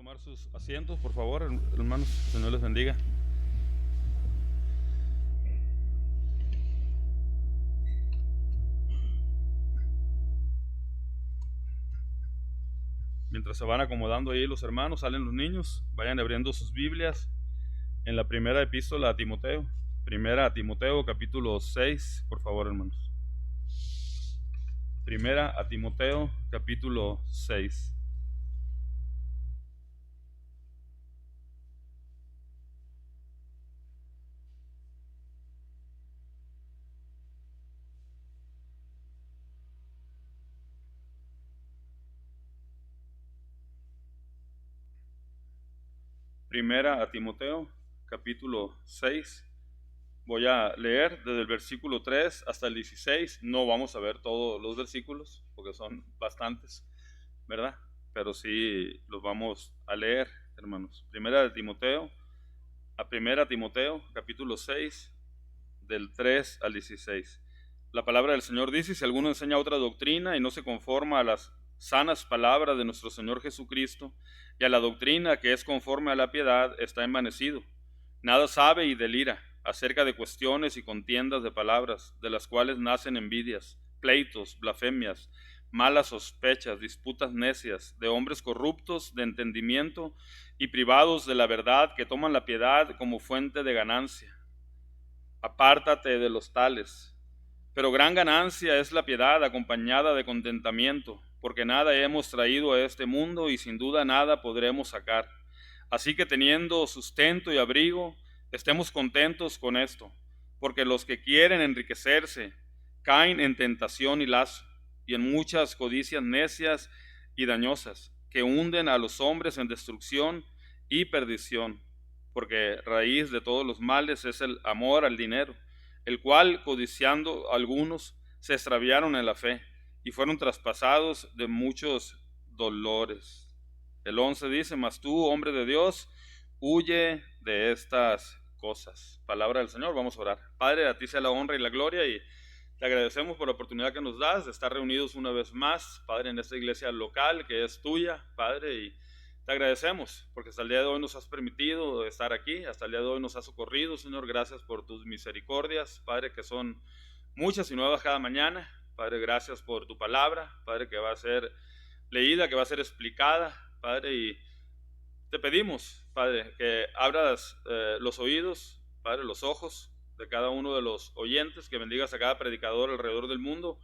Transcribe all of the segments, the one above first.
tomar sus asientos, por favor, hermanos, Señor les bendiga. Mientras se van acomodando ahí los hermanos, salen los niños, vayan abriendo sus Biblias en la primera epístola a Timoteo. Primera a Timoteo, capítulo 6, por favor, hermanos. Primera a Timoteo, capítulo 6. Primera a Timoteo, capítulo 6. Voy a leer desde el versículo 3 hasta el 16. No vamos a ver todos los versículos porque son bastantes, ¿verdad? Pero sí los vamos a leer, hermanos. Primera Timoteo, capítulo 6, del 3 al 16. La palabra del Señor dice: si alguno enseña otra doctrina y no se conforma a las sanas palabras de nuestro Señor Jesucristo y a la doctrina que es conforme a la piedad, está envanecido. Nada sabe y delira acerca de cuestiones y contiendas de palabras, de las cuales nacen envidias, pleitos, blasfemias, malas sospechas, disputas necias, de hombres corruptos de entendimiento y privados de la verdad, que toman la piedad como fuente de ganancia. Apártate de los tales. Pero gran ganancia es la piedad acompañada de contentamiento, porque nada hemos traído a este mundo y sin duda nada podremos sacar. Así que teniendo sustento y abrigo, estemos contentos con esto, porque los que quieren enriquecerse caen en tentación y lazo, y en muchas codicias necias y dañosas, que hunden a los hombres en destrucción y perdición, porque raíz de todos los males es el amor al dinero, el cual, codiciando algunos, se extraviaron en la fe y fueron traspasados de muchos dolores. El 11 dice: mas tú, hombre de Dios, huye de estas cosas. Palabra del Señor. Vamos a orar. Padre, a ti sea la honra y la gloria, y te agradecemos por la oportunidad que nos das de estar reunidos una vez más, Padre, en esta iglesia local que es tuya, Padre, y te agradecemos porque hasta el día de hoy nos has permitido estar aquí, hasta el día de hoy nos has socorrido, Señor. Gracias por tus misericordias, Padre, que son muchas y nuevas cada mañana. Padre, gracias por tu palabra, Padre, que va a ser leída, que va a ser explicada, Padre, y te pedimos, Padre, que abras los oídos, Padre, los ojos de cada uno de los oyentes, que bendigas a cada predicador alrededor del mundo,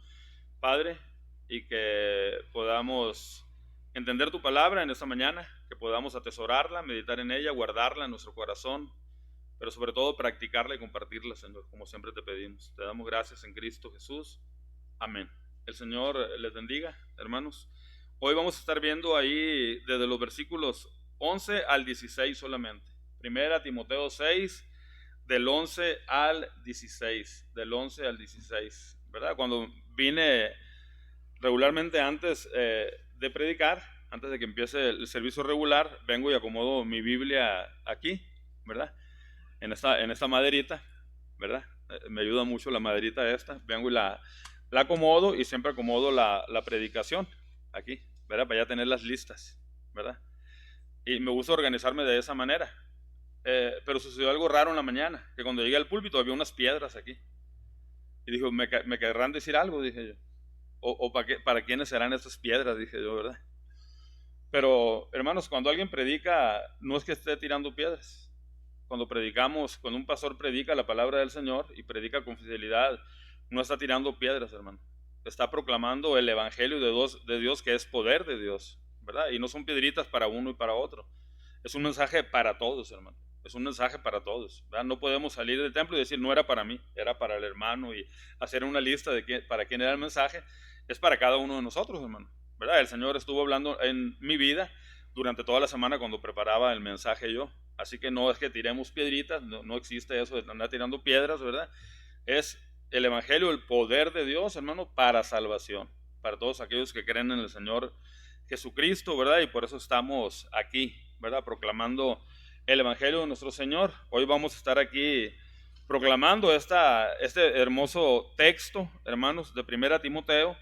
Padre, y que podamos entender tu palabra en esta mañana, que podamos atesorarla, meditar en ella, guardarla en nuestro corazón, pero sobre todo practicarla y compartirla, Señor, como siempre te pedimos. Te damos gracias en Cristo Jesús. Amén. El Señor les bendiga, hermanos. Hoy vamos a estar viendo ahí desde los versículos 11 al 16 solamente. Primera Timoteo 6, del 11 al 16. Del 11 al 16, ¿verdad? Cuando vine regularmente antes de predicar, antes de que empiece el servicio regular, vengo y acomodo mi Biblia aquí, ¿verdad? En esta maderita, ¿verdad? Me ayuda mucho la maderita esta. Vengo y la acomodo, y siempre acomodo la predicación aquí, ¿verdad? Para ya tener las listas, ¿verdad? Y me gusta organizarme de esa manera. Pero sucedió algo raro en la mañana, que cuando llegué al púlpito había unas piedras aquí. Y dijo, me querrán decir algo, dije yo. O para quiénes serán estas piedras, dije yo, ¿verdad? Pero, hermanos, cuando alguien predica, no es que esté tirando piedras. Cuando predicamos, cuando un pastor predica la palabra del Señor y predica con fidelidad, no está tirando piedras, hermano. Está proclamando el evangelio de Dios, que es poder de Dios, ¿verdad? Y no son piedritas para uno y para otro. Es un mensaje para todos, hermano. Es un mensaje para todos, ¿verdad? No podemos salir del templo y decir, no era para mí, era para el hermano, y hacer una lista de para quién era el mensaje. Es para cada uno de nosotros, hermano, ¿verdad? El Señor estuvo hablando en mi vida durante toda la semana cuando preparaba el mensaje yo. Así que no es que tiremos piedritas, no existe eso de andar tirando piedras, ¿verdad? Es el evangelio, el poder de Dios, hermano, para salvación, para todos aquellos que creen en el Señor Jesucristo, ¿verdad? Y por eso estamos aquí, ¿verdad? Proclamando el evangelio de nuestro Señor. Hoy vamos a estar aquí proclamando este hermoso texto, hermanos, de 1 Timoteo,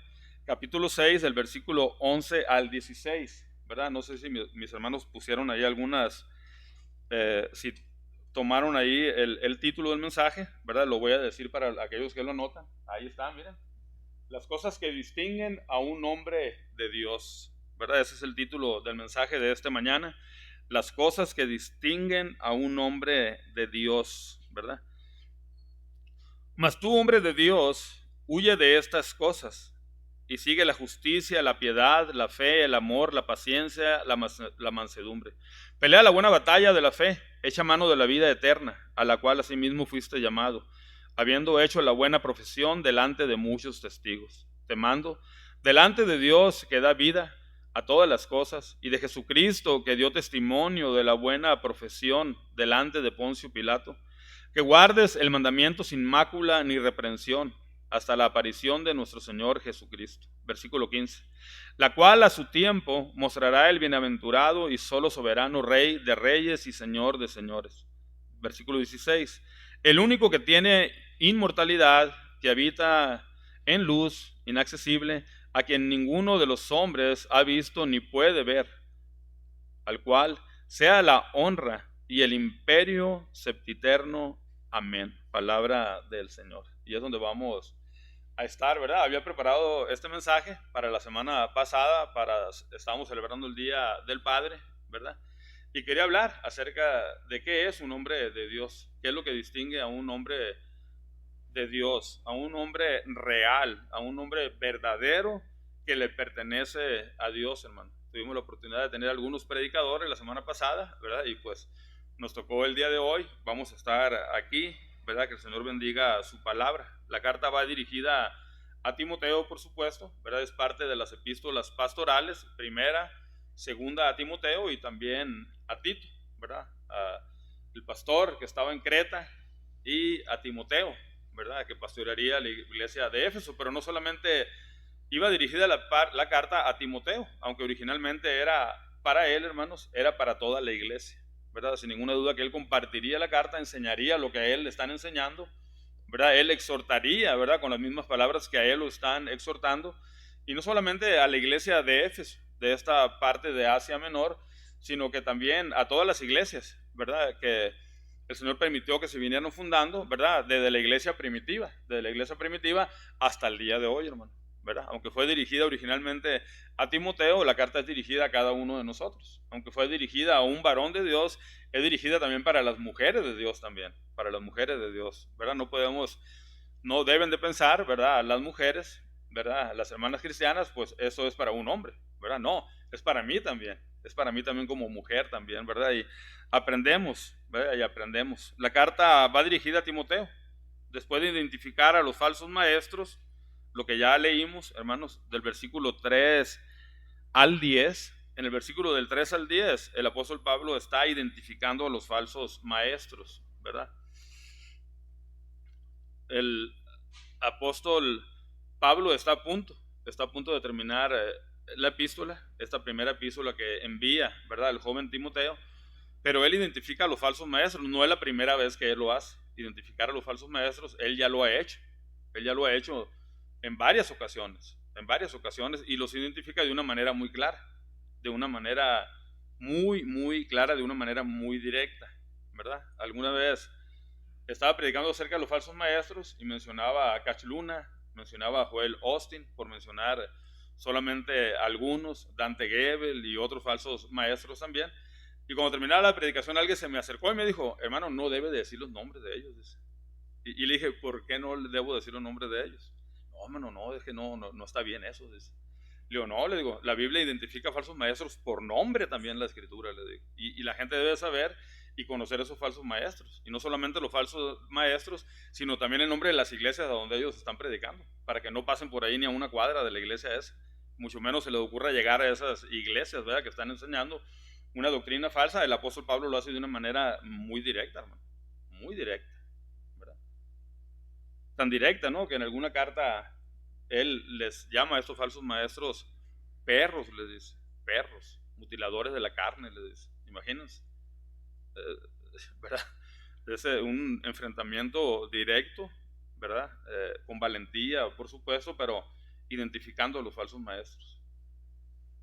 capítulo 6, del versículo 11 al 16, ¿verdad? No sé si mis hermanos pusieron ahí algunas, si tomaron ahí el título del mensaje, ¿verdad? Lo voy a decir para aquellos que lo notan. Ahí está, miren. Las cosas que distinguen a un hombre de Dios, ¿verdad? Ese es el título del mensaje de esta mañana. Las cosas que distinguen a un hombre de Dios, ¿verdad? Mas tú, hombre de Dios, huye de estas cosas y sigue la justicia, la piedad, la fe, el amor, la paciencia, la mansedumbre. Pelea la buena batalla de la fe, echa mano de la vida eterna, a la cual asimismo fuiste llamado, habiendo hecho la buena profesión delante de muchos testigos. Te mando, delante de Dios que da vida a todas las cosas, y de Jesucristo que dio testimonio de la buena profesión delante de Poncio Pilato, que guardes el mandamiento sin mácula ni reprensión hasta la aparición de nuestro Señor Jesucristo. Versículo 15. La cual a su tiempo mostrará el bienaventurado y solo soberano Rey de reyes y Señor de señores. Versículo 16. El único que tiene inmortalidad, que habita en luz inaccesible, a quien ninguno de los hombres ha visto ni puede ver, al cual sea la honra y el imperio septiterno. Amén. Palabra del Señor. Y es donde vamos a estar, ¿verdad? Había preparado este mensaje para la semana pasada, estábamos celebrando el Día del Padre, ¿verdad? Y quería hablar acerca de qué es un hombre de Dios, qué es lo que distingue a un hombre de Dios, a un hombre real, a un hombre verdadero que le pertenece a Dios, hermano. Tuvimos la oportunidad de tener algunos predicadores la semana pasada, ¿verdad? Y pues nos tocó el día de hoy, vamos a estar aquí, ¿verdad? Que el Señor bendiga su palabra. La carta va dirigida a Timoteo, por supuesto, ¿verdad? Es parte de las epístolas pastorales, primera, segunda a Timoteo y también a Tito, ¿verdad? El pastor que estaba en Creta y a Timoteo, ¿verdad? Que pastorearía la iglesia de Éfeso, pero no solamente iba dirigida la carta a Timoteo, aunque originalmente era para él, hermanos, era para toda la iglesia, ¿verdad? Sin ninguna duda que él compartiría la carta, enseñaría lo que a él le están enseñando, ¿verdad? Él exhortaría, ¿verdad? Con las mismas palabras que a él lo están exhortando, y no solamente a la iglesia de Éfeso, de esta parte de Asia Menor, sino que también a todas las iglesias, ¿verdad? Que el Señor permitió que se vinieran fundando, ¿verdad? Desde la iglesia primitiva hasta el día de hoy, hermano, ¿verdad? Aunque fue dirigida originalmente a Timoteo, la carta es dirigida a cada uno de nosotros. Aunque fue dirigida a un varón de Dios, es dirigida también para las mujeres de Dios también, para las mujeres de Dios, ¿verdad? No deben de pensar, ¿verdad? Las mujeres, ¿verdad? Las hermanas cristianas, pues eso es para un hombre, ¿verdad? No, es para mí también. Es para mí también como mujer también, ¿verdad? Y aprendemos, ¿verdad? Y aprendemos. La carta va dirigida a Timoteo. Después de identificar a los falsos maestros, lo que ya leímos, hermanos, del versículo 3 al 10, en el versículo del 3 al 10, el apóstol Pablo está identificando a los falsos maestros, ¿verdad? El apóstol Pablo está a punto de terminar la epístola, esta primera epístola que envía, ¿verdad?, el joven Timoteo, pero él identifica a los falsos maestros. No es la primera vez que él lo hace, identificar a los falsos maestros. Él ya lo ha hecho en varias ocasiones, y los identifica de una manera muy clara, de una manera muy clara, de una manera muy directa, ¿verdad? Alguna vez estaba predicando acerca de los falsos maestros y mencionaba a Cash Luna, mencionaba a Joel Austin, por mencionar solamente algunos, Dante Gebel y otros falsos maestros también. Y cuando terminaba la predicación, alguien se me acercó y me dijo: hermano, no debe decir los nombres de ellos, dice. Y le dije: ¿por qué no debo decir los nombres de ellos? No, hermano, no, es que no está bien eso, dice. Le digo: no, le digo, la Biblia identifica falsos maestros por nombre también, la Escritura, le digo. Y la gente debe saber y conocer esos falsos maestros. Y no solamente los falsos maestros, sino también el nombre de las iglesias a donde ellos están predicando, para que no pasen por ahí ni a una cuadra de la iglesia esa. Mucho menos se les ocurra llegar a esas iglesias, ¿verdad?, que están enseñando una doctrina falsa. El apóstol Pablo lo hace de una manera muy directa, hermano. Muy directa, ¿verdad? Tan directa, ¿no?, que en alguna carta él les llama a estos falsos maestros perros, les dice. Perros, mutiladores de la carne, les dice. Imagínense, ¿verdad? Es un enfrentamiento directo, ¿verdad? Con valentía, por supuesto, pero identificando a los falsos maestros.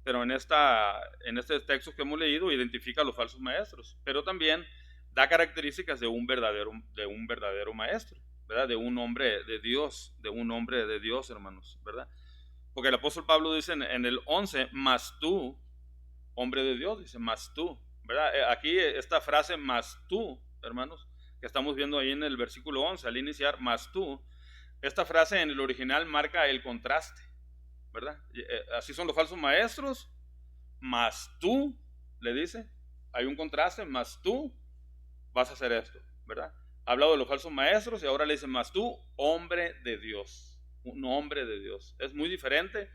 pero en este texto que hemos leído identifica a los falsos maestros, pero también da características de un verdadero maestro, ¿verdad? De un hombre de Dios, hermanos, ¿verdad? Porque el apóstol Pablo dice en el 11, mas tú, hombre de Dios, dice, mas tú, ¿verdad? Aquí esta frase, mas tú, hermanos, que estamos viendo ahí en el versículo 11, al iniciar, mas tú, esta frase en el original marca el contraste, ¿verdad? Así son los falsos maestros, mas tú, le dice, hay un contraste, mas tú vas a hacer esto, ¿verdad? Ha hablado de los falsos maestros y ahora le dice, mas tú, hombre de Dios, un hombre de Dios. Es muy diferente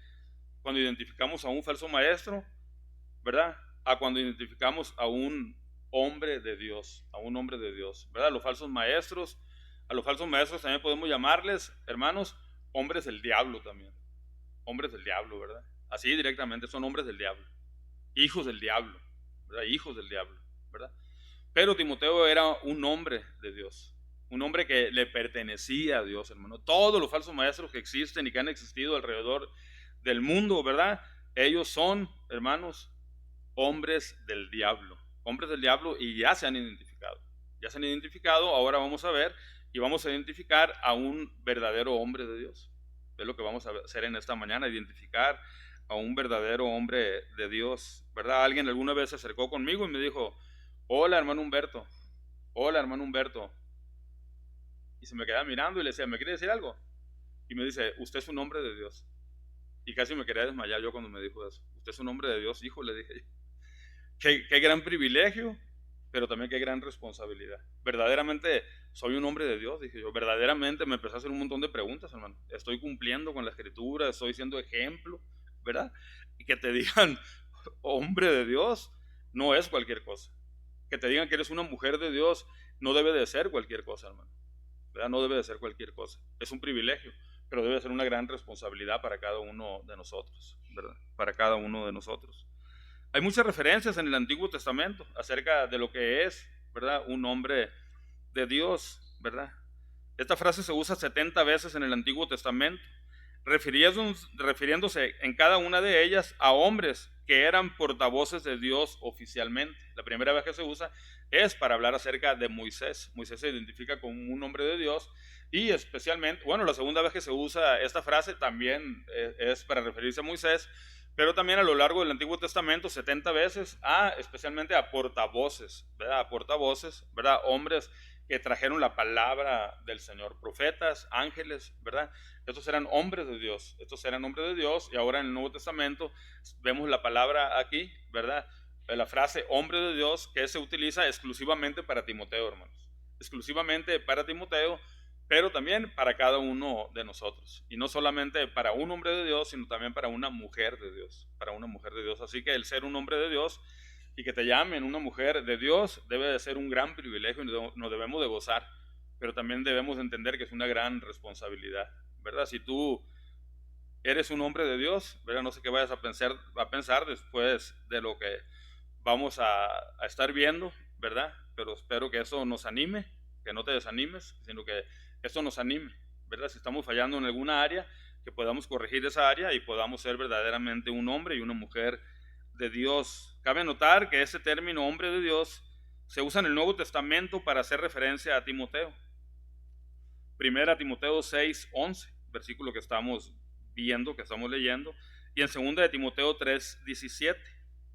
cuando identificamos a un falso maestro, ¿verdad? A cuando identificamos a un hombre de Dios, ¿verdad? A los falsos maestros también podemos llamarles, hermanos, hombres del diablo también, hombres del diablo, ¿verdad? Así directamente son hombres del diablo, hijos del diablo, ¿verdad? Hijos del diablo, ¿verdad? Pero Timoteo era un hombre de Dios, un hombre que le pertenecía a Dios, hermano. Todos los falsos maestros que existen y que han existido alrededor del mundo, ¿verdad? Ellos son, hermanos, hombres del diablo y ya se han identificado. Ahora vamos a ver y vamos a identificar a un verdadero hombre de Dios. Es lo que vamos a hacer en esta mañana, identificar a un verdadero hombre de Dios, ¿verdad? Alguien alguna vez se acercó conmigo y me dijo, hola hermano Humberto, y se me quedaba mirando y le decía, ¿me quiere decir algo? Y me dice, usted es un hombre de Dios. Y casi me quería desmayar yo cuando me dijo eso. Usted es un hombre de Dios, hijo, le dije yo. Qué gran privilegio, pero también qué gran responsabilidad. Verdaderamente soy un hombre de Dios, dije yo. Verdaderamente me empecé a hacer un montón de preguntas, hermano. Estoy cumpliendo con la escritura, estoy siendo ejemplo, ¿verdad? Y que te digan hombre de Dios no es cualquier cosa. Que te digan que eres una mujer de Dios no debe de ser cualquier cosa, hermano, ¿verdad? No debe de ser cualquier cosa. Es un privilegio, pero debe ser una gran responsabilidad para cada uno de nosotros, ¿verdad? Para cada uno de nosotros. Hay muchas referencias en el Antiguo Testamento acerca de lo que es, ¿verdad? Un hombre de Dios, ¿verdad? Esta frase se usa 70 veces en el Antiguo Testamento, refiriéndose en cada una de ellas a hombres que eran portavoces de Dios oficialmente. La primera vez que se usa es para hablar acerca de Moisés. Moisés se identifica como un hombre de Dios y especialmente, bueno, la segunda vez que se usa esta frase también es para referirse a Moisés, pero también a lo largo del Antiguo Testamento 70 veces especialmente a portavoces, ¿verdad? A portavoces, ¿verdad? Hombres que trajeron la palabra del Señor, profetas, ángeles, ¿verdad? Estos eran hombres de Dios, y ahora en el Nuevo Testamento vemos la palabra aquí, ¿verdad? La frase hombre de Dios que se utiliza exclusivamente para Timoteo, hermanos, exclusivamente para Timoteo, pero también para cada uno de nosotros, y no solamente para un hombre de Dios, sino también para una mujer de Dios, así que el ser un hombre de Dios y que te llamen una mujer de Dios debe de ser un gran privilegio y nos debemos de gozar, pero también debemos de entender que es una gran responsabilidad, ¿verdad? Si tú eres un hombre de Dios, ¿verdad? No sé qué vayas a pensar después de lo que vamos a estar viendo, ¿verdad? Pero espero que eso nos anime, que no te desanimes, sino que esto nos anime, ¿verdad? Si estamos fallando en alguna área, que podamos corregir esa área y podamos ser verdaderamente un hombre y una mujer de Dios. Cabe notar que ese término hombre de Dios se usa en el Nuevo Testamento para hacer referencia a Timoteo. Primera Timoteo 6:11, versículo que estamos viendo, que estamos leyendo, y en segunda de Timoteo 3:17.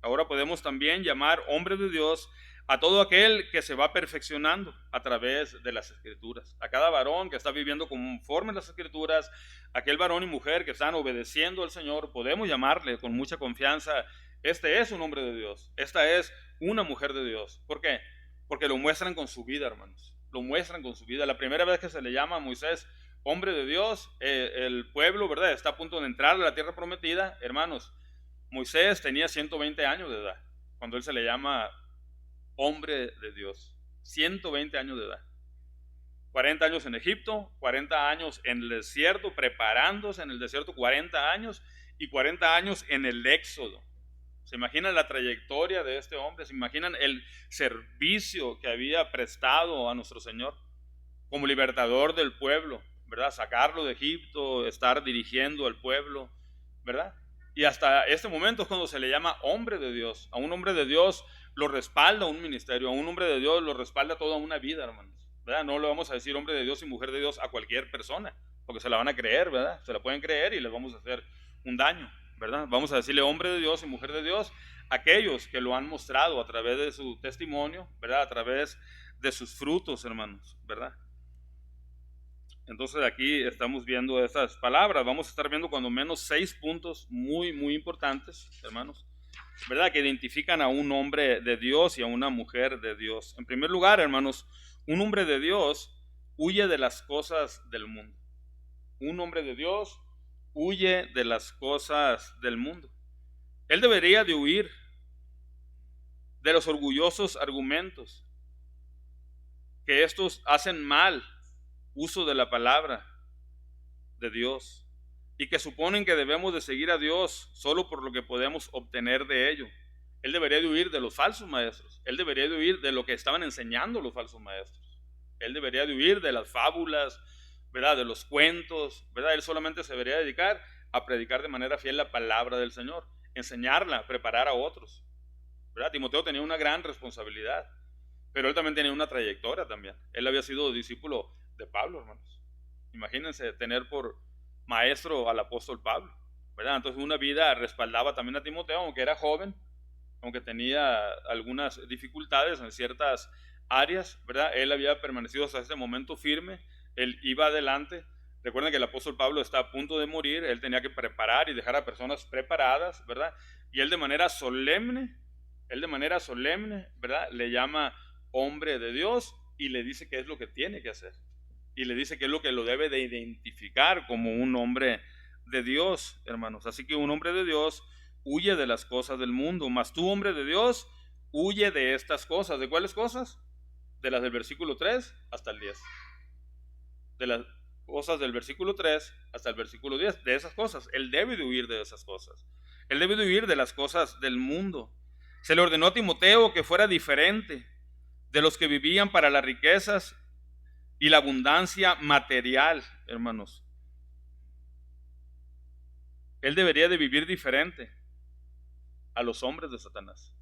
Ahora podemos también llamar hombre de Dios a todo aquel que se va perfeccionando a través de las Escrituras, a cada varón que está viviendo conforme a las Escrituras, aquel varón y mujer que están obedeciendo al Señor, podemos llamarle con mucha confianza, este es un hombre de Dios, esta es una mujer de Dios. ¿Por qué? Porque lo muestran con su vida, hermanos, lo muestran con su vida. La primera vez que se le llama a Moisés hombre de Dios, el pueblo, ¿verdad?, está a punto de entrar a la tierra prometida, hermanos. Moisés tenía 120 años de edad cuando él se le llama hombre de Dios. 120 años de edad. 40 años en Egipto, 40 años en el desierto, preparándose en el desierto 40 años y 40 años en el Éxodo. ¿Se imaginan la trayectoria de este hombre? ¿Se imaginan el servicio que había prestado a nuestro Señor como libertador del pueblo, ¿verdad? Sacarlo de Egipto, estar dirigiendo al pueblo, ¿verdad? Y hasta este momento es cuando se le llama hombre de Dios. A un hombre de Dios lo respalda un ministerio, a un hombre de Dios lo respalda toda una vida, hermanos, ¿verdad? No le vamos a decir hombre de Dios y mujer de Dios a cualquier persona, porque se la van a creer, ¿verdad? Se la pueden creer y les vamos a hacer un daño, ¿verdad? Vamos a decirle hombre de Dios y mujer de Dios a aquellos que lo han mostrado a través de su testimonio, ¿verdad? A través de sus frutos, hermanos, ¿verdad? Entonces aquí estamos viendo estas palabras. Vamos a estar viendo cuando menos 6 puntos muy, muy importantes, hermanos, ¿verdad? Que identifican a un hombre de Dios y a una mujer de Dios. En primer lugar, hermanos, un hombre de Dios huye de las cosas del mundo. Un hombre de Dios huye de las cosas del mundo. Él debería de huir de los orgullosos argumentos que estos hacen mal uso de la palabra de Dios y que suponen que debemos de seguir a Dios solo por lo que podemos obtener de ello. Él debería de huir de los falsos maestros. Él debería de huir de lo que estaban enseñando los falsos maestros. Él debería de huir de las fábulas, ¿verdad? De los cuentos, ¿verdad? Él solamente se debería dedicar a predicar de manera fiel la palabra del Señor, enseñarla, preparar a otros, ¿verdad? Timoteo tenía una gran responsabilidad, pero él también tenía una trayectoria también. Él había sido discípulo de Pablo, hermanos. Imagínense tener por maestro al apóstol Pablo, ¿verdad? Entonces una vida respaldaba también a Timoteo, aunque era joven, aunque tenía algunas dificultades en ciertas áreas, ¿verdad? Él había permanecido hasta ese momento firme, él iba adelante. Recuerden que el apóstol Pablo está a punto de morir, él tenía que preparar y dejar a personas preparadas, ¿verdad? Y él de manera solemne, ¿verdad? Le llama hombre de Dios y le dice qué es lo que tiene que hacer. Y le dice qué es lo que lo debe de identificar como un hombre de Dios, hermanos. Así que un hombre de Dios huye de las cosas del mundo, mas tú, hombre de Dios, huye de estas cosas. ¿De cuáles cosas? De las del versículo 3 hasta el 10. De las cosas del versículo 3 hasta el versículo 10. De esas cosas. Él debe de huir de esas cosas. Él debe de huir de las cosas del mundo. Se le ordenó a Timoteo que fuera diferente de los que vivían para las riquezas y la abundancia material, hermanos. Él debería de vivir diferente a los hombres de Satanás.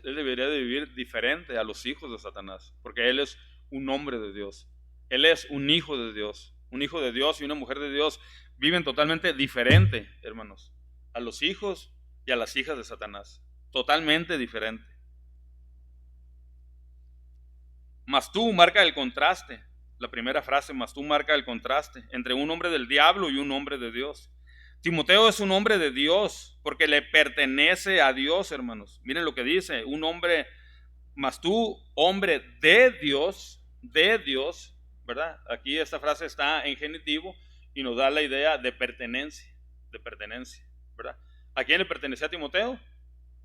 Él debería de vivir diferente a los hijos de Satanás, porque él es un hombre de Dios. Él es un hijo de Dios. Un hijo de Dios y una mujer de Dios viven totalmente diferente, hermanos, a los hijos y a las hijas de Satanás. Totalmente diferente. Mas tú marca el contraste. La primera frase, mas tú marca el contraste entre un hombre del diablo y un hombre de Dios. Timoteo es un hombre de Dios porque le pertenece a Dios, hermanos. Miren lo que dice, un hombre, mas tú, hombre de Dios, ¿verdad? Aquí esta frase está en genitivo y nos da la idea de pertenencia, ¿verdad? ¿A quién le pertenecía a Timoteo?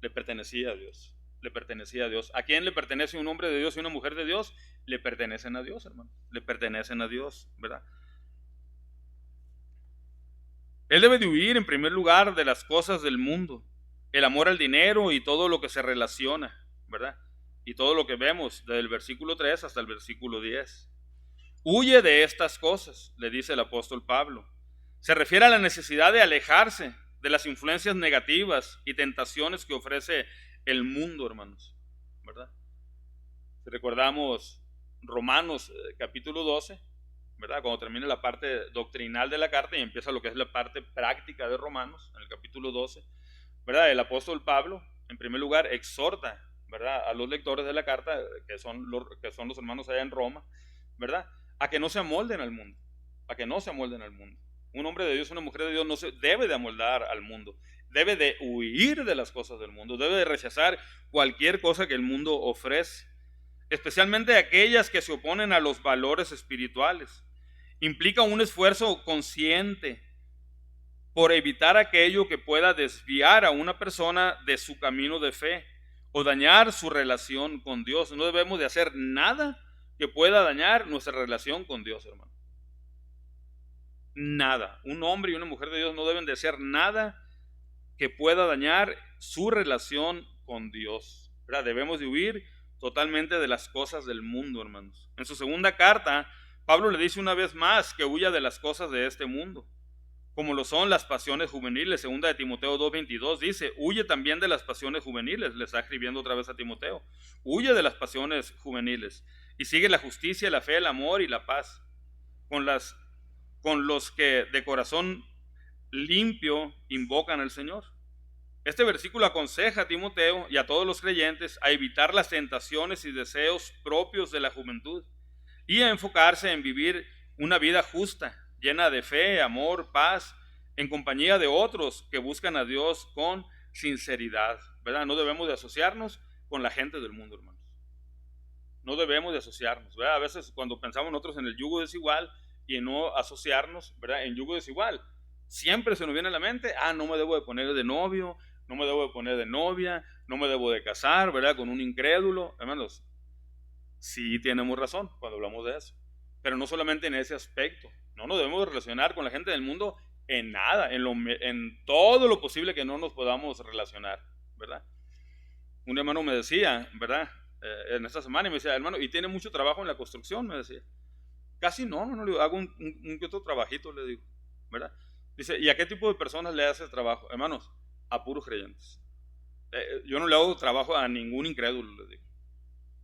Le pertenecía a Dios. Le pertenecía a Dios. ¿A quién le pertenece un hombre de Dios y una mujer de Dios? Le pertenecen a Dios, hermano. Le pertenecen a Dios, ¿verdad? Él debe de huir en primer lugar de las cosas del mundo, el amor al dinero y todo lo que se relaciona, ¿verdad? Y todo lo que vemos desde el versículo 3 hasta el versículo 10. Huye de estas cosas, le dice el apóstol Pablo. Se refiere a la necesidad de alejarse de las influencias negativas y tentaciones que ofrece el mundo, hermanos, ¿verdad? Si recordamos Romanos capítulo 12, ¿verdad? Cuando termina la parte doctrinal de la carta y empieza lo que es la parte práctica de Romanos, en el capítulo 12, ¿verdad? El apóstol Pablo, en primer lugar, exhorta, ¿verdad?, a los lectores de la carta, que son los hermanos allá en Roma, ¿verdad?, a que no se amolden al mundo, a que no se amolden al mundo. Un hombre de Dios, una mujer de Dios no se debe de amoldar al mundo, debe de huir de las cosas del mundo, debe de rechazar cualquier cosa que el mundo ofrece, especialmente aquellas que se oponen a los valores espirituales. Implica un esfuerzo consciente por evitar aquello que pueda desviar a una persona de su camino de fe o dañar su relación con Dios. No debemos de hacer nada que pueda dañar nuestra relación con Dios, hermano. Nada. Un hombre y una mujer de Dios no deben de hacer nada que pueda dañar su relación con Dios, ¿verdad? Debemos de huir totalmente de las cosas del mundo, hermanos. En su segunda carta, Pablo le dice una vez más que huya de las cosas de este mundo. como lo son las pasiones juveniles. Segunda de Timoteo 2:22 dice, huye también de las pasiones juveniles. Le está escribiendo otra vez a Timoteo. Huye de las pasiones juveniles y sigue la justicia, la fe, el amor y la paz con los que de corazón limpio invocan al Señor. Este versículo aconseja a Timoteo y a todos los creyentes a evitar las tentaciones y deseos propios de la juventud y a enfocarse en vivir una vida justa, llena de fe, amor, paz, en compañía de otros que buscan a Dios con sinceridad, ¿verdad? No debemos de asociarnos con la gente del mundo, hermanos. No debemos de asociarnos, ¿verdad? A veces cuando pensamos nosotros en el yugo desigual y en no asociarnos, ¿verdad? En yugo desigual, siempre se nos viene a la mente, no me debo de poner de novio, no me debo de poner de novia, no me debo de casar, ¿verdad? Con un incrédulo. Hermanos, sí tenemos razón cuando hablamos de eso, pero no solamente en ese aspecto. No nos debemos relacionar con la gente del mundo en nada, en todo lo posible que no nos podamos relacionar, ¿verdad? Un hermano me decía, ¿verdad? En esta semana, y me decía, hermano, ¿y tiene mucho trabajo en la construcción? Me decía. Casi no, le digo, hago un que otro trabajito, le digo, ¿verdad? Dice, ¿y a qué tipo de personas le hace trabajo? Hermanos, a puros creyentes. Yo no le hago trabajo a ningún incrédulo, le digo.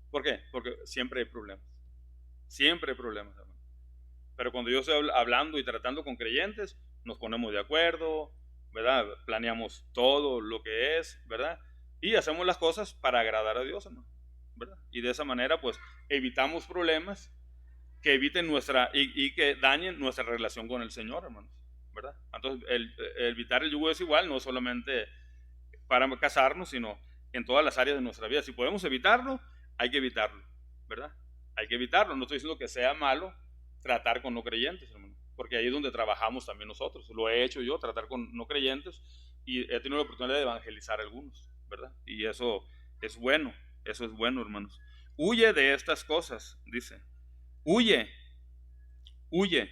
¿Por qué? Porque siempre hay problemas. Siempre hay problemas, hermano. Pero cuando yo estoy hablando y tratando con creyentes, nos ponemos de acuerdo, ¿verdad? Planeamos todo lo que es, ¿verdad? Y hacemos las cosas para agradar a Dios, hermano, ¿verdad? Y de esa manera, pues, evitamos problemas que eviten y que dañen nuestra relación con el Señor, hermanos, ¿verdad? Entonces, el evitar el yugo desigual no solamente para casarnos, sino en todas las áreas de nuestra vida. Si podemos evitarlo, hay que evitarlo, ¿verdad? Hay que evitarlo. No estoy diciendo que sea malo tratar con no creyentes, hermano, porque ahí es donde trabajamos también nosotros. Lo he hecho yo, tratar con no creyentes, y he tenido la oportunidad de evangelizar a algunos, ¿verdad? Y eso es bueno, hermanos. Huye de estas cosas, dice. Huye, huye.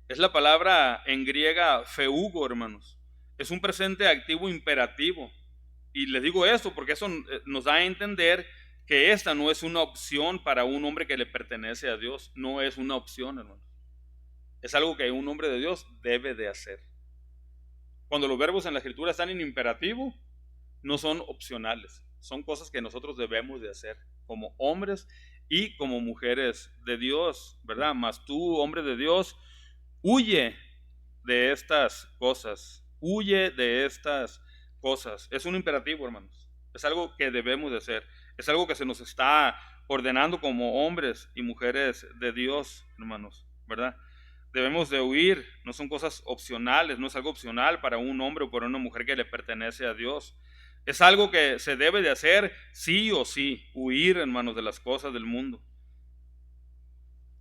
Es la palabra en griega feugo, hermanos. Es un presente activo imperativo. Y les digo esto porque eso nos da a entender que esta no es una opción para un hombre que le pertenece a Dios. No es una opción, hermanos. Es algo que un hombre de Dios debe de hacer. Cuando los verbos en la escritura están en imperativo, no son opcionales. Son cosas que nosotros debemos de hacer como hombres y como mujeres de Dios, ¿verdad? Mas tú, hombre de Dios, huye de estas cosas. Huye de estas cosas. Es un imperativo, hermanos. Es algo que debemos de hacer. Es algo que se nos está ordenando como hombres y mujeres de Dios, hermanos, ¿verdad? Debemos de huir. No son cosas opcionales. No es algo opcional para un hombre o para una mujer que le pertenece a Dios. Es algo que se debe de hacer sí o sí. Huir, hermanos, de las cosas del mundo.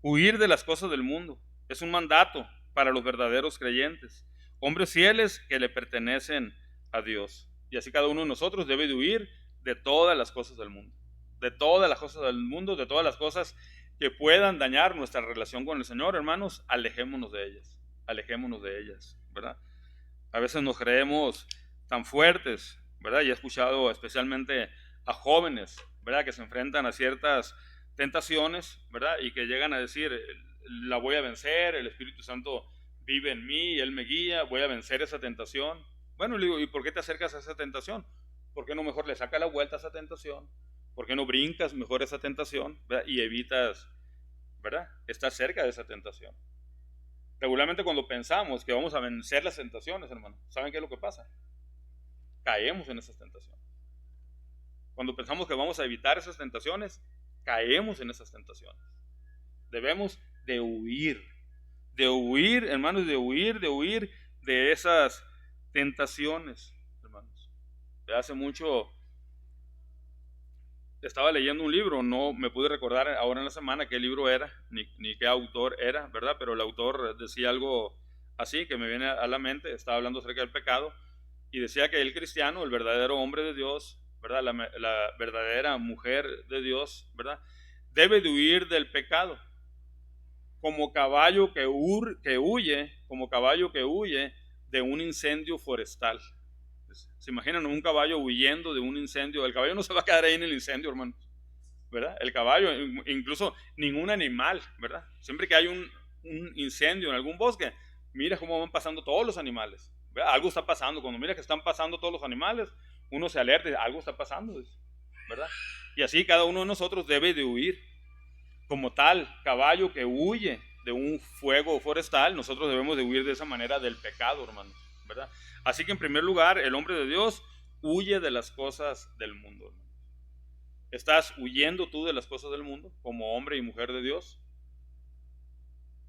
Huir de las cosas del mundo. Es un mandato para los verdaderos creyentes. Hombres fieles que le pertenecen a Dios. Y así cada uno de nosotros debe de huir de todas las cosas del mundo. De todas las cosas del mundo, de todas las cosas que puedan dañar nuestra relación con el Señor, hermanos, alejémonos de ellas. Alejémonos de ellas, ¿verdad? A veces nos creemos tan fuertes, ¿verdad? Y he escuchado especialmente a jóvenes, ¿verdad? Que se enfrentan a ciertas tentaciones, ¿verdad? Y que llegan a decir, la voy a vencer, el Espíritu Santo vive en mí, Él me guía, voy a vencer esa tentación. Bueno, le digo, ¿y por qué te acercas a esa tentación? ¿Por qué no mejor le sacas la vuelta a esa tentación? ¿Por qué no brincas mejor esa tentación, ¿verdad? Y evitas, ¿verdad? Estar cerca de esa tentación. Regularmente cuando pensamos que vamos a vencer las tentaciones, hermano, ¿saben qué es lo que pasa? Caemos en esas tentaciones. Cuando pensamos que vamos a evitar esas tentaciones, caemos en esas tentaciones. Debemos de huir, hermanos, de huir de esas tentaciones, hermanos. Hace mucho estaba leyendo un libro, no me pude recordar ahora en la semana qué libro era, ni qué autor era, ¿verdad? Pero el autor decía algo así que me viene a la mente. Estaba hablando acerca del pecado y decía que el cristiano, el verdadero hombre de Dios, ¿verdad? La verdadera mujer de Dios, ¿verdad? Debe de huir del pecado como caballo que huye de un incendio forestal. ¿Se imaginan un caballo huyendo de un incendio? El caballo no se va a quedar ahí en el incendio, hermanos, ¿verdad? El caballo, incluso ningún animal, ¿verdad? Siempre que hay un incendio en algún bosque, mira cómo van pasando todos los animales. ¿Verdad? Algo está pasando. Cuando mira que están pasando todos los animales, uno se alerta y dice, algo está pasando, ¿verdad? Y así cada uno de nosotros debe de huir. Como tal, caballo que huye de un fuego forestal, nosotros debemos de huir de esa manera del pecado, hermano, ¿verdad? Así que en primer lugar, el hombre de Dios huye de las cosas del mundo, hermano. ¿Estás huyendo tú de las cosas del mundo como hombre y mujer de Dios?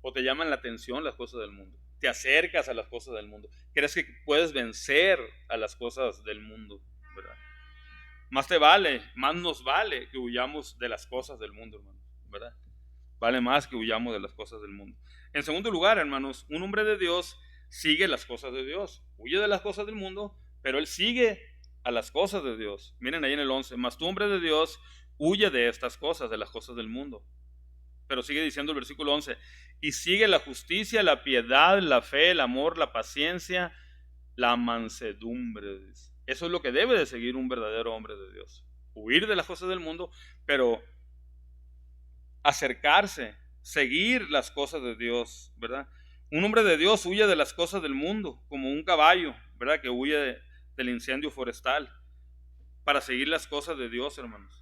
¿O te llaman la atención las cosas del mundo? ¿Te acercas a las cosas del mundo? ¿Crees que puedes vencer a las cosas del mundo? ¿Verdad? Más te vale, más nos vale que huyamos de las cosas del mundo, hermano, ¿verdad? Vale más que huyamos de las cosas del mundo. En segundo lugar, hermanos, un hombre de Dios sigue las cosas de Dios. Huye de las cosas del mundo, pero él sigue a las cosas de Dios. Miren ahí en el 11, mas tú, hombre de Dios, huye de estas cosas, de las cosas del mundo. Pero sigue diciendo el versículo 11, y sigue la justicia, la piedad, la fe, el amor, la paciencia, la mansedumbre. Eso es lo que debe de seguir un verdadero hombre de Dios. Huir de las cosas del mundo, pero acercarse, seguir las cosas de Dios, ¿verdad? Un hombre de Dios huye de las cosas del mundo, como un caballo, ¿verdad? Que huye del incendio forestal, para seguir las cosas de Dios, hermanos.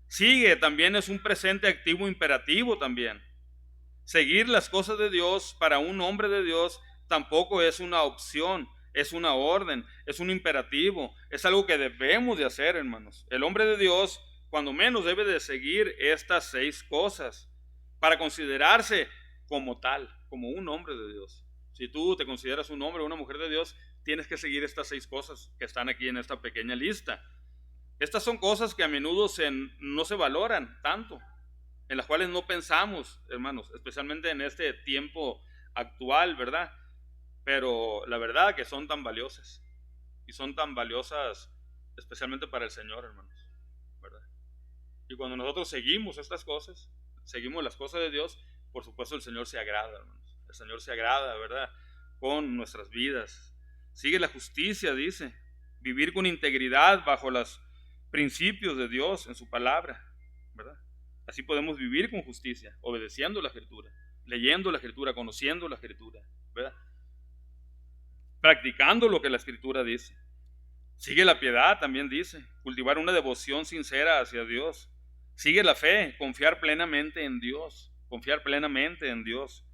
Sigue también es un presente activo imperativo también. Seguir las cosas de Dios para un hombre de Dios tampoco es una opción, es una orden, es un imperativo, es algo que debemos de hacer, hermanos. El hombre de Dios, cuando menos, debe de seguir estas 6 cosas para considerarse como tal, como un hombre de Dios. Si tú te consideras un hombre o una mujer de Dios, tienes que seguir estas 6 cosas que están aquí en esta pequeña lista. Estas son cosas que a menudo no se valoran tanto, en las cuales no pensamos, hermanos, especialmente en este tiempo actual, ¿verdad? Pero la verdad que son tan valiosas, y son tan valiosas especialmente para el Señor, hermanos, ¿verdad? Y cuando nosotros seguimos estas cosas, seguimos las cosas de Dios, por supuesto el Señor se agrada, hermanos. El Señor se agrada, ¿verdad? Con nuestras vidas. Sigue la justicia, dice, vivir con integridad bajo los principios de Dios en su palabra, ¿verdad? Así podemos vivir con justicia, obedeciendo la Escritura, leyendo la Escritura, conociendo la Escritura, ¿verdad? Practicando lo que la Escritura dice. Sigue la piedad, también dice, cultivar una devoción sincera hacia Dios. Sigue la fe, confiar plenamente en Dios, confiar plenamente en Dios.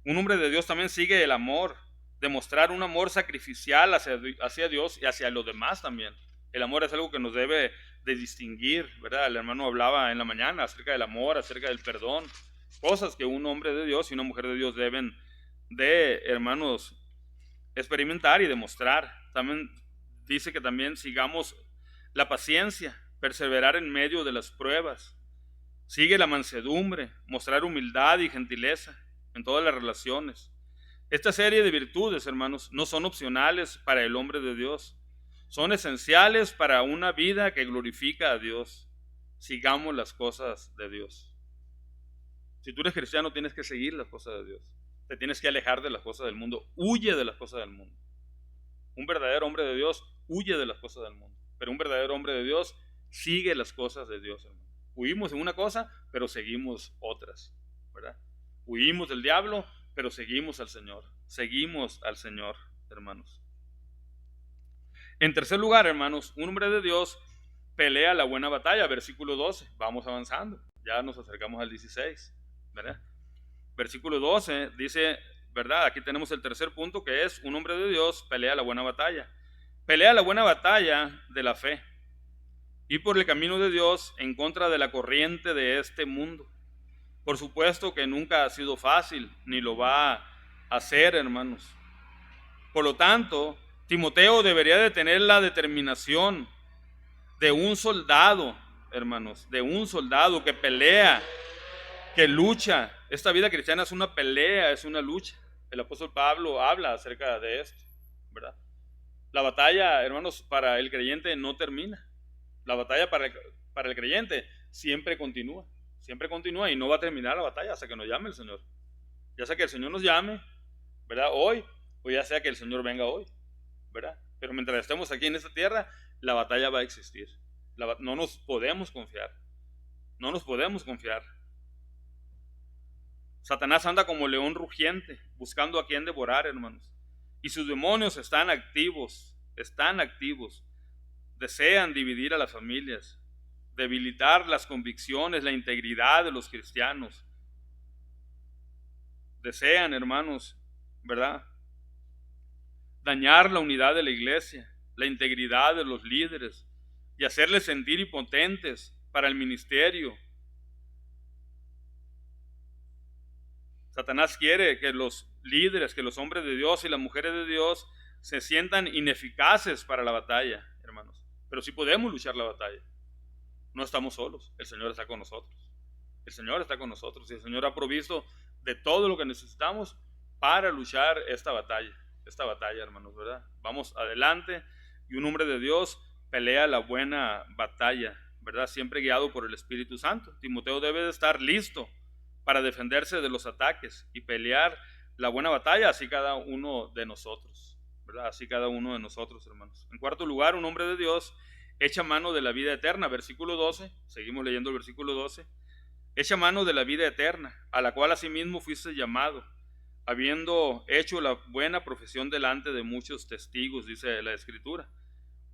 Un hombre de Dios también sigue el amor, demostrar un amor sacrificial hacia Dios y hacia los demás también. El amor es algo que nos debe de distinguir, ¿verdad? El hermano hablaba en la mañana acerca del amor, acerca del perdón, cosas que un hombre de Dios y una mujer de Dios deben de, hermanos, experimentar y demostrar. También dice que también sigamos la paciencia, perseverar en medio de las pruebas. Sigue la mansedumbre, mostrar humildad y gentileza en todas las relaciones. Esta serie de virtudes, hermanos, no son opcionales para el hombre de Dios. Son esenciales para una vida que glorifica a Dios. Sigamos las cosas de Dios. Si tú eres cristiano, tienes que seguir las cosas de Dios. Te tienes que alejar de las cosas del mundo. Huye de las cosas del mundo. Un verdadero hombre de Dios huye de las cosas del mundo. Pero un verdadero hombre de Dios sigue las cosas de Dios, hermano. Huimos en una cosa, pero seguimos otras, ¿verdad? Huimos del diablo, pero seguimos al Señor. Seguimos al Señor, hermanos. En tercer lugar, hermanos, un hombre de Dios pelea la buena batalla, versículo 12. Vamos avanzando, ya nos acercamos al 16, ¿verdad? Versículo 12 dice, ¿verdad? Aquí tenemos el tercer punto, que es un hombre de Dios pelea la buena batalla. Pelea la buena batalla de la fe. Ir por el camino de Dios en contra de la corriente de este mundo. Por supuesto que nunca ha sido fácil, ni lo va a hacer, hermanos. Por lo tanto, Timoteo debería de tener la determinación de un soldado, hermanos, de un soldado que pelea, que lucha. Esta vida cristiana es una pelea, es una lucha. El apóstol Pablo habla acerca de esto, ¿verdad? La batalla, hermanos, para el creyente no termina. La batalla para el creyente siempre continúa y no va a terminar la batalla hasta que nos llame el Señor. Ya sea que el Señor nos llame, ¿verdad? Hoy, o ya sea que el Señor venga hoy, ¿verdad? Pero mientras estemos aquí en esta tierra, la batalla va a existir. No nos podemos confiar. No nos podemos confiar. Satanás anda como león rugiente, buscando a quien devorar, hermanos. Y sus demonios están activos, desean dividir a las familias, debilitar las convicciones, la integridad de los cristianos. Desean, hermanos, ¿verdad?, dañar la unidad de la iglesia, la integridad de los líderes y hacerles sentir impotentes para el ministerio. Satanás quiere que los líderes, que los hombres de Dios y las mujeres de Dios se sientan ineficaces para la batalla, hermanos. Pero sí podemos luchar la batalla. No estamos solos, el Señor está con nosotros. El Señor está con nosotros y el Señor ha provisto de todo lo que necesitamos para luchar esta batalla, hermanos, ¿verdad? Vamos adelante y un hombre de Dios pelea la buena batalla, ¿verdad? Siempre guiado por el Espíritu Santo. Timoteo debe de estar listo para defenderse de los ataques y pelear la buena batalla, así cada uno de nosotros, ¿verdad? Así cada uno de nosotros, hermanos. En cuarto lugar, un hombre de Dios echa mano de la vida eterna, versículo 12, seguimos leyendo el versículo 12. Echa mano de la vida eterna, a la cual asimismo fuiste llamado, habiendo hecho la buena profesión delante de muchos testigos, dice la Escritura.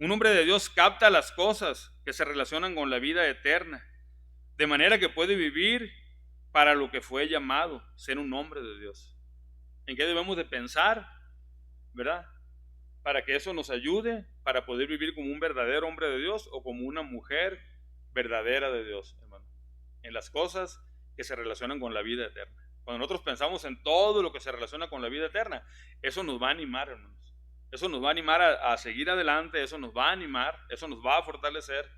Un hombre de Dios capta las cosas que se relacionan con la vida eterna, de manera que puede vivir para lo que fue llamado, ser un hombre de Dios. ¿En qué debemos de pensar? ¿Verdad? Para que eso nos ayude para poder vivir como un verdadero hombre de Dios o como una mujer verdadera de Dios, hermano. En las cosas que se relacionan con la vida eterna. Cuando nosotros pensamos en todo lo que se relaciona con la vida eterna, eso nos va a animar, hermanos. Eso nos va a animar a seguir adelante, eso nos va a animar, eso nos va a fortalecer,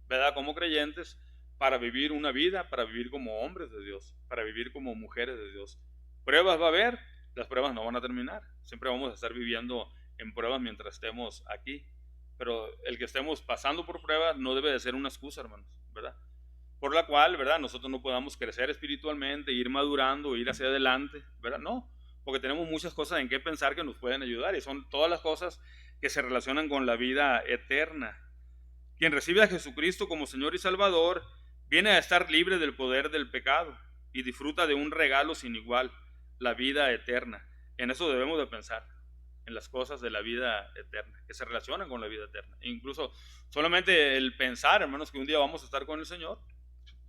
¿verdad? Como creyentes, para vivir una vida, para vivir como hombres de Dios, para vivir como mujeres de Dios. Pruebas va a haber, las pruebas no van a terminar. Siempre vamos a estar viviendo en pruebas mientras estemos aquí. Pero el que estemos pasando por pruebas no debe de ser una excusa, hermanos, ¿verdad? Por la cual, ¿verdad?, nosotros no podamos crecer espiritualmente, ir madurando, ir hacia adelante, ¿verdad? No, porque tenemos muchas cosas en qué pensar que nos pueden ayudar y son todas las cosas que se relacionan con la vida eterna. Quien recibe a Jesucristo como Señor y Salvador viene a estar libre del poder del pecado y disfruta de un regalo sin igual, la vida eterna. En eso debemos de pensar, en las cosas de la vida eterna, que se relacionan con la vida eterna. E incluso solamente el pensar, hermanos, que un día vamos a estar con el Señor,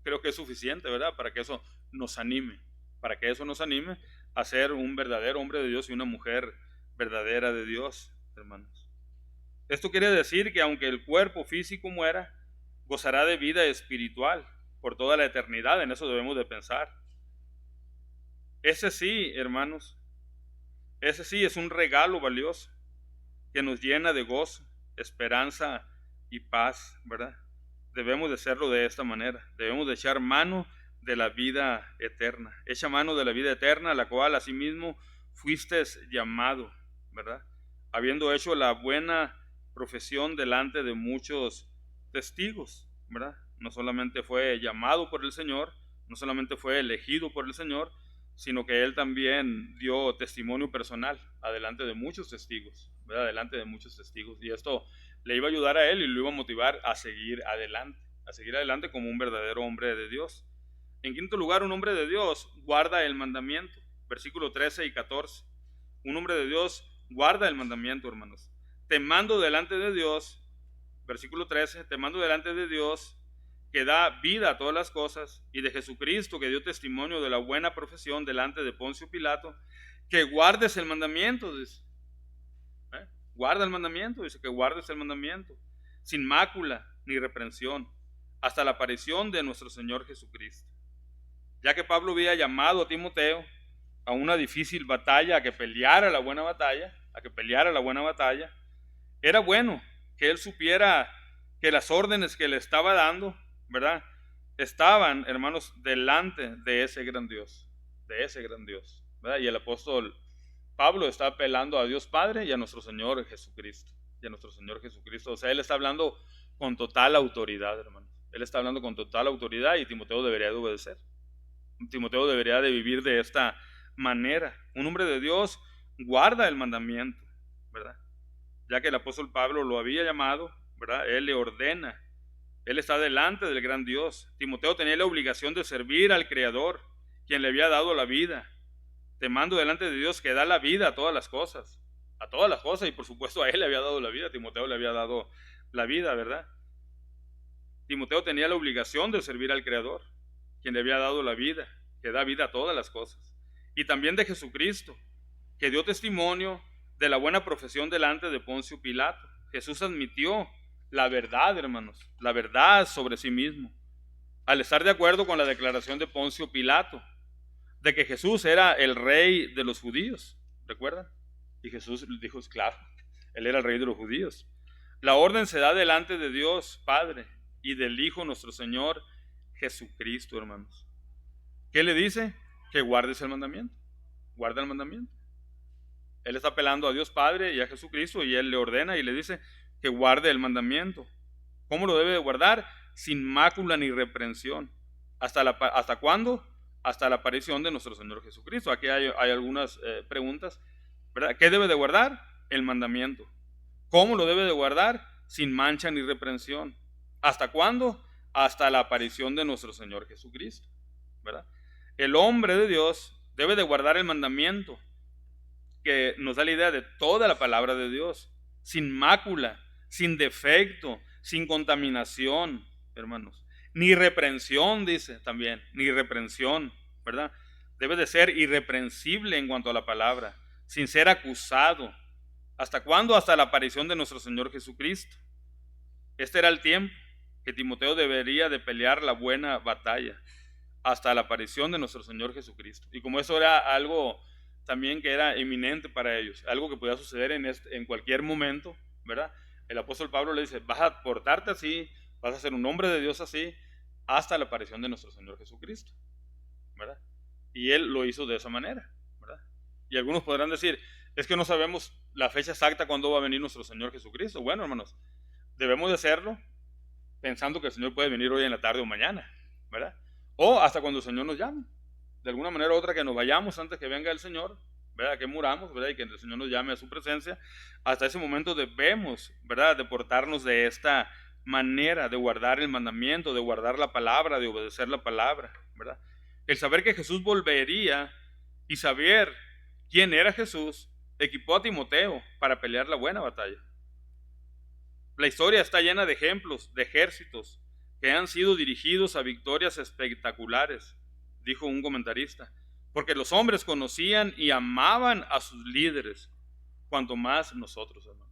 creo que es suficiente, ¿verdad? Para que eso nos anime, a ser un verdadero hombre de Dios y una mujer verdadera de Dios, hermanos. Esto quiere decir que aunque el cuerpo físico muera, gozará de vida espiritual por toda la eternidad. En eso debemos de pensar. Ese sí, hermanos, ese sí es un regalo valioso que nos llena de gozo, esperanza y paz, ¿verdad? Debemos de hacerlo de esta manera. Debemos de echar mano de la vida eterna. Echa mano de la vida eterna, a la cual asimismo fuiste llamado, ¿verdad? Habiendo hecho la buena profesión delante de muchos testigos, ¿verdad? No solamente fue llamado por el Señor, no solamente fue elegido por el Señor, sino que él también dio testimonio personal adelante de muchos testigos, ¿verdad? Delante de muchos testigos. Y esto le iba a ayudar a él y lo iba a motivar a seguir adelante como un verdadero hombre de Dios. En quinto lugar, un hombre de Dios guarda el mandamiento, versículos 13 y 14. Un hombre de Dios guarda el mandamiento, hermanos. Te mando delante de Dios, versículo 13, te mando delante de Dios que da vida a todas las cosas y de Jesucristo que dio testimonio de la buena profesión delante de Poncio Pilato, que guardes el mandamiento, dice. Guarda el mandamiento, dice que guardes el mandamiento, sin mácula ni reprensión, hasta la aparición de nuestro Señor Jesucristo. Ya que Pablo había llamado a Timoteo a una difícil batalla, a que peleara la buena batalla, era bueno que él supiera que las órdenes que le estaba dando, ¿verdad?, estaban, hermanos, delante de ese gran Dios, ¿verdad? Y el apóstol Pablo está apelando a Dios Padre y a nuestro Señor Jesucristo, O sea, él está hablando con total autoridad, hermanos. Él está hablando con total autoridad y Timoteo debería de obedecer. Timoteo debería de vivir de esta manera. Un hombre de Dios guarda el mandamiento, ¿verdad? Ya que el apóstol Pablo lo había llamado, ¿verdad? Él le ordena. Él está delante del gran Dios. Timoteo tenía la obligación de servir al Creador, quien le había dado la vida. Te mando delante de Dios que da la vida a todas las cosas, y por supuesto a él le había dado la vida, a Timoteo le había dado la vida, ¿verdad? Timoteo tenía la obligación de servir al Creador, quien le había dado la vida, que da vida a todas las cosas. Y también de Jesucristo, que dio testimonio de la buena profesión delante de Poncio Pilato. Jesús admitió la verdad, hermanos, la verdad sobre sí mismo, al estar de acuerdo con la declaración de Poncio Pilato, de que Jesús era el rey de los judíos, ¿recuerdan? Y Jesús dijo, claro, él era el rey de los judíos. La orden se da delante de Dios Padre y del Hijo nuestro Señor Jesucristo, hermanos. ¿Qué le dice? Que guardes el mandamiento. Guarda el mandamiento. Él está apelando a Dios Padre y a Jesucristo y él le ordena y le dice que guarde el mandamiento. ¿Cómo lo debe de guardar? Sin mácula ni reprensión. ¿Hasta cuándo? Hasta la aparición de nuestro Señor Jesucristo. Aquí hay algunas preguntas, ¿verdad? ¿Qué debe de guardar? El mandamiento. ¿Cómo lo debe de guardar? Sin mancha ni reprensión. ¿Hasta cuándo? Hasta la aparición de nuestro Señor Jesucristo, ¿verdad? El hombre de Dios debe de guardar el mandamiento, que nos da la idea de toda la palabra de Dios, sin mácula, sin defecto, sin contaminación, hermanos. Ni reprensión, dice también, ni reprensión, ¿verdad? Debe de ser irreprensible en cuanto a la palabra, sin ser acusado. ¿Hasta cuándo? Hasta la aparición de nuestro Señor Jesucristo. Este era el tiempo que Timoteo debería de pelear la buena batalla, hasta la aparición de nuestro Señor Jesucristo. Y como eso era algo también que era eminente para ellos, algo que podía suceder en cualquier momento, ¿verdad? El apóstol Pablo le dice, vas a portarte así, vas a ser un hombre de Dios así, hasta la aparición de nuestro Señor Jesucristo, ¿verdad? Y él lo hizo de esa manera, ¿verdad? Y algunos podrán decir, es que no sabemos la fecha exacta cuándo va a venir nuestro Señor Jesucristo. Bueno, hermanos, debemos de hacerlo pensando que el Señor puede venir hoy en la tarde o mañana, ¿verdad? O hasta cuando el Señor nos llame. De alguna manera u otra que nos vayamos antes que venga el Señor, ¿verdad? Que muramos, ¿verdad? Y que el Señor nos llame a su presencia. Hasta ese momento debemos, ¿verdad? De portarnos de esta manera, de guardar el mandamiento, de guardar la palabra, de obedecer la palabra, ¿verdad? El saber que Jesús volvería y saber quién era Jesús equipó a Timoteo para pelear la buena batalla. La historia está llena de ejemplos de ejércitos que han sido dirigidos a victorias espectaculares, dijo un comentarista, porque los hombres conocían y amaban a sus líderes, cuanto más nosotros, hermano,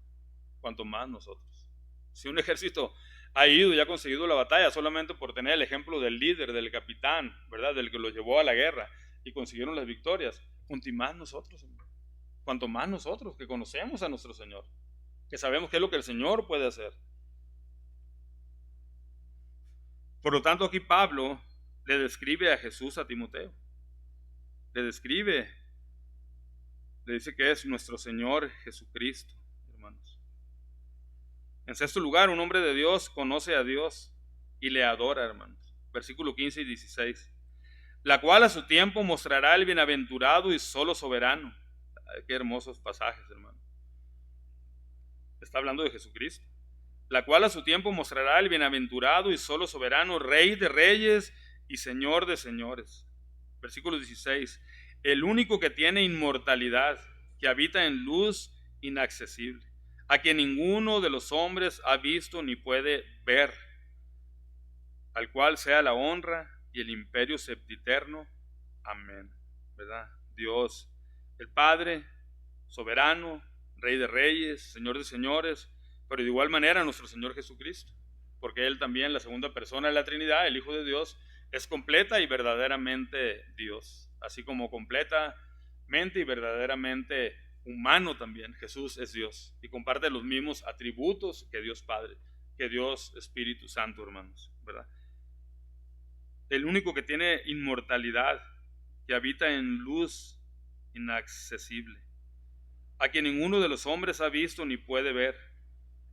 cuanto más nosotros. Si un ejército ha ido y ha conseguido la batalla solamente por tener el ejemplo del líder, del capitán, ¿verdad? Del que los llevó a la guerra y consiguieron las victorias, cuanto más nosotros, hermano, cuanto más nosotros que conocemos a nuestro Señor, que sabemos qué es lo que el Señor puede hacer. Por lo tanto, aquí Pablo le describe a Jesús a Timoteo. Le describe, le dice que es nuestro Señor Jesucristo, hermanos. En sexto lugar, un hombre de Dios conoce a Dios y le adora, hermanos. Versículo 15 y 16. La cual a su tiempo mostrará el bienaventurado y solo soberano. Ay, qué hermosos pasajes, hermano. Está hablando de Jesucristo. La cual a su tiempo mostrará el bienaventurado y solo soberano, Rey de reyes y Señor de señores. Versículo 16. El único que tiene inmortalidad, que habita en luz inaccesible, a quien ninguno de los hombres ha visto ni puede ver, al cual sea la honra y el imperio sempiterno. Amén. ¿Verdad? Dios, el Padre, soberano, Rey de reyes, Señor de señores, pero de igual manera nuestro Señor Jesucristo, porque Él también, la segunda persona de la Trinidad, el Hijo de Dios, es completa y verdaderamente Dios, así como completamente y verdaderamente humano también. Jesús es Dios y comparte los mismos atributos que Dios Padre, que Dios Espíritu Santo, hermanos, ¿verdad? El único que tiene inmortalidad, que habita en luz inaccesible, a quien ninguno de los hombres ha visto ni puede ver.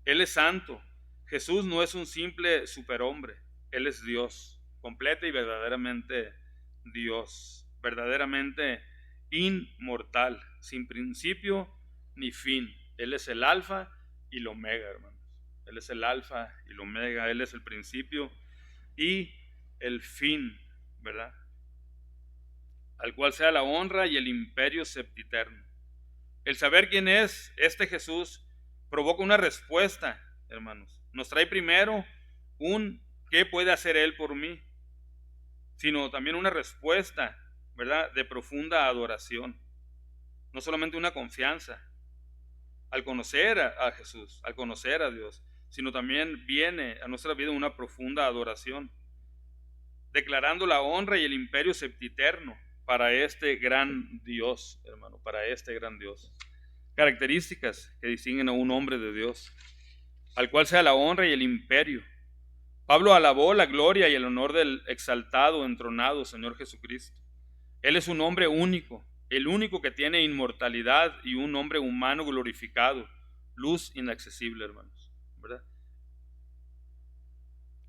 Él es santo. Jesús no es un simple superhombre, Él es Dios, completa y verdaderamente Dios, verdaderamente inmortal, sin principio ni fin. Él es el alfa y el omega, hermanos. Él es el alfa y el omega, Él es el principio y el fin, ¿verdad? al cual sea la honra y el imperio sempiterno. El saber quién es este Jesús provoca una respuesta, hermanos. Nos trae primero un ¿qué puede hacer Él por mí? Sino también una respuesta, ¿verdad?, de profunda adoración. No solamente una confianza al conocer a Jesús, al conocer a Dios, sino también viene a nuestra vida una profunda adoración, declarando la honra y el imperio sempiterno para este gran Dios, hermano, para este gran Dios. Características que distinguen a un hombre de Dios, al cual sea la honra y el imperio. Pablo alabó la gloria y el honor del exaltado, entronado Señor Jesucristo. Él es un hombre único, el único que tiene inmortalidad y un hombre humano glorificado, luz inaccesible, hermanos, ¿verdad?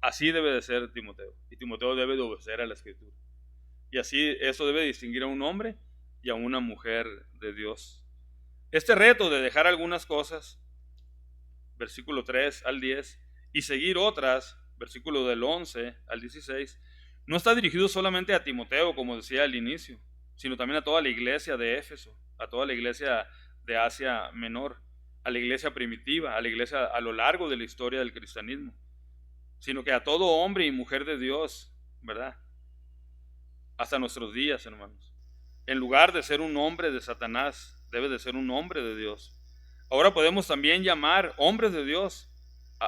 Así debe de ser Timoteo, y Timoteo debe de obedecer a la Escritura. Y así eso debe distinguir a un hombre y a una mujer de Dios. Este reto de dejar algunas cosas, versículo 3 al 10, y seguir otras, versículo del 11 al 16, no está dirigido solamente a Timoteo, como decía al inicio, sino también a toda la iglesia de Éfeso, a toda la iglesia de Asia Menor, a la iglesia primitiva, a la iglesia a lo largo de la historia del cristianismo, sino que a todo hombre y mujer de Dios, ¿verdad? Hasta nuestros días, hermanos. En lugar de ser un hombre de Satanás, debe de ser un hombre de Dios. Ahora podemos también llamar hombres de Dios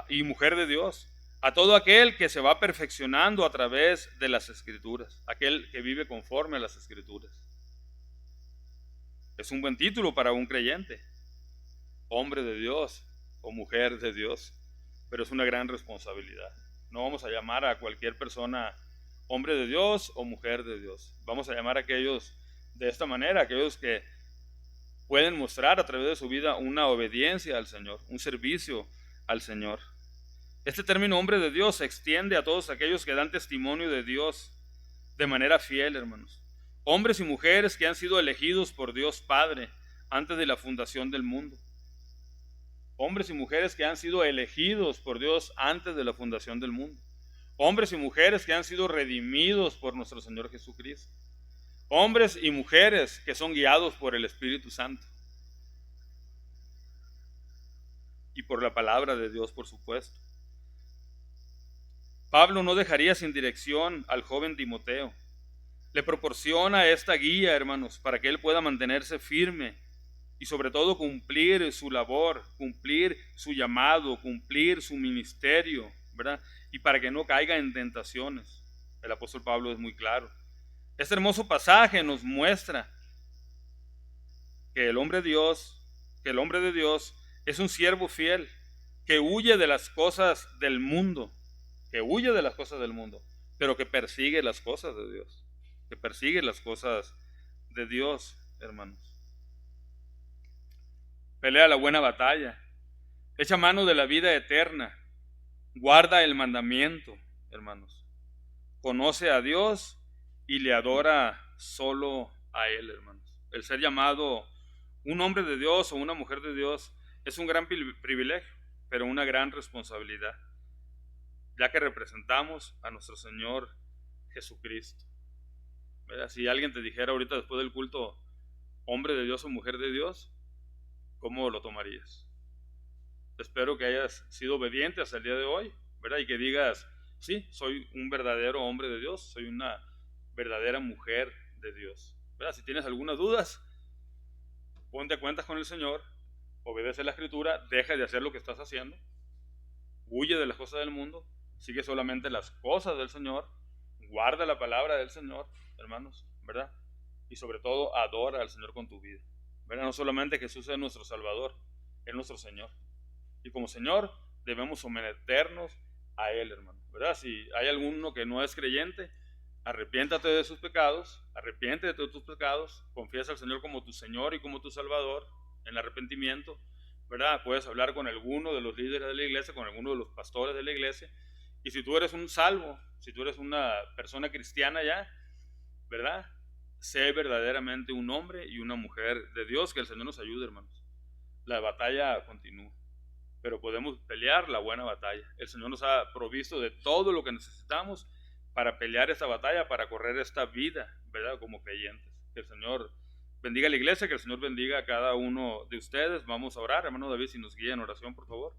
y mujer de Dios a todo aquel que se va perfeccionando a través de las Escrituras, aquel que vive conforme a las Escrituras. Es un buen título para un creyente, hombre de Dios o mujer de Dios, pero es una gran responsabilidad. No vamos a llamar a cualquier persona hombre de Dios o mujer de Dios. Vamos a llamar a aquellos de esta manera, aquellos que pueden mostrar a través de su vida una obediencia al Señor, un servicio al Señor. Este término hombre de Dios se extiende a todos aquellos que dan testimonio de Dios de manera fiel, hermanos. Hombres y mujeres que han sido elegidos por Dios Padre antes de la fundación del mundo. Hombres y mujeres que han sido elegidos por Dios antes de la fundación del mundo. Hombres y mujeres que han sido redimidos por nuestro Señor Jesucristo. Hombres y mujeres que son guiados por el Espíritu Santo. Y por la palabra de Dios, por supuesto. Pablo no dejaría sin dirección al joven Timoteo. Le proporciona esta guía, hermanos, para que él pueda mantenerse firme y sobre todo cumplir su labor, cumplir su llamado, cumplir su ministerio, ¿verdad? Y para que no caiga en tentaciones. El apóstol Pablo es muy claro. Este hermoso pasaje nos muestra que el hombre de Dios es un siervo fiel que huye de las cosas del mundo, pero que persigue las cosas de Dios, hermanos. Pelea la buena batalla, echa mano de la vida eterna, guarda el mandamiento, hermanos. Conoce a Dios y le adora solo a Él, hermanos. El ser llamado un hombre de Dios o una mujer de Dios es un gran privilegio, pero una gran responsabilidad, ya que representamos a nuestro Señor Jesucristo. ¿Verdad? Si alguien te dijera ahorita después del culto, hombre de Dios o mujer de Dios, ¿cómo lo tomarías? Espero que hayas sido obediente hasta el día de hoy, ¿verdad? Y que digas, sí, soy un verdadero hombre de Dios, soy una verdadera mujer de Dios, ¿verdad? Si tienes algunas dudas, ponte a cuentas con el Señor, obedece la Escritura, deja de hacer lo que estás haciendo, huye de las cosas del mundo, sigue solamente las cosas del Señor, guarda la palabra del Señor, hermanos, ¿verdad? Y sobre todo adora al Señor con tu vida, ¿verdad? No solamente Jesús es nuestro Salvador, es nuestro Señor. Y como Señor debemos someternos a Él, hermano, ¿verdad? Si hay alguno que no es creyente, arrepiéntate de sus pecados, arrepiéntete de tus pecados, confiesa al Señor como tu Señor y como tu Salvador en arrepentimiento, ¿verdad? Puedes hablar con alguno de los líderes de la iglesia, con alguno de los pastores de la iglesia, y si tú eres un salvo, si tú eres una persona cristiana ya, ¿verdad? Sé verdaderamente un hombre y una mujer de Dios, que el Señor nos ayude, hermanos. La batalla continúa, pero podemos pelear la buena batalla. El Señor nos ha provisto de todo lo que necesitamos para pelear esta batalla, para correr esta vida, ¿verdad? Como creyentes. Que el Señor bendiga a la iglesia, que el Señor bendiga a cada uno de ustedes. Vamos a orar, hermano David, si nos guía en oración, por favor.